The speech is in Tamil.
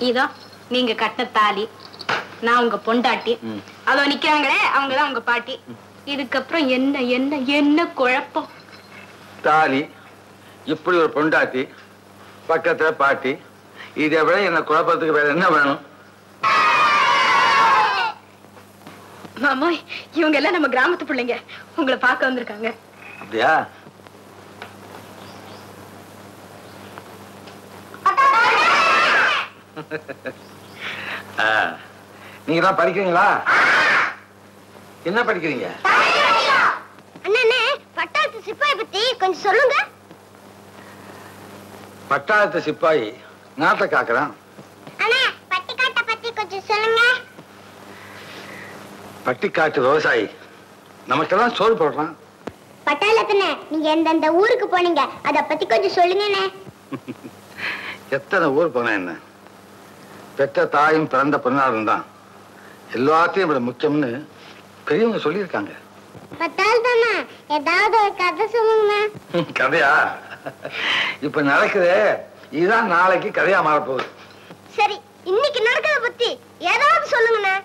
இதோ நீங்க கட்ட தாலி, நான் உங்க பொண்டாட்டி, அதோ நிக்கிறாங்களே அவங்கதான் உங்க பாட்டி. இதுக்கப்புறம் என்ன என்ன என்ன குழப்பம்? தாலி, இப்படி ஒரு பொண்டாட்டி, பக்கத்துல பாட்டி, இதை விட என்ன குழப்பத்துக்கு வேற என்ன வேணும்? மாமா, இவங்க எல்லாம் நம்ம கிராமத்து பிள்ளைங்க, உங்களை பார்க்க வந்திருக்காங்க. அப்படியா? நீங்க தான் படிக்கிறீங்களா? என்ன படிக்கிறீங்க? அண்ணே, பட்டாளத்து சிப்பாய் பத்தி கொஞ்சம் சொல்லுங்க. பட்டாளத்து சிப்பாய் நாட்டை காக்குறான். அண்ணே, பட்டிக்காட்டை பத்தி கொஞ்சம் சொல்லுங்க. பட்டிக்காட்டு விவசாயி நமக்கெல்லாம் சோறு போடுறான். பட்டாளத்துனே, நீங்க எந்தெந்த ஊருக்கு போனீங்க அத பத்தி கொஞ்சம் சொல்லுங்கண்ணே. எத்தனை ஊர் போன என்ன, பெற்ற தாயும் பிறந்த பொண்ணாரும் தான் எல்லாத்தையும் விட முக்கியம்னு பெரியவங்க சொல்லியிருக்காங்க. பட்டாளத்தானே, ஏதாவது ஒரு கதை சொல்லுங்க. கதையா? இப்ப நடக்குது, இதுதான் நாளைக்கு கதையா மாறப்போகுது. சரி, இன்னைக்கு நடக்கிறத பத்தி ஏதாவது சொல்லுங்கண்ணே.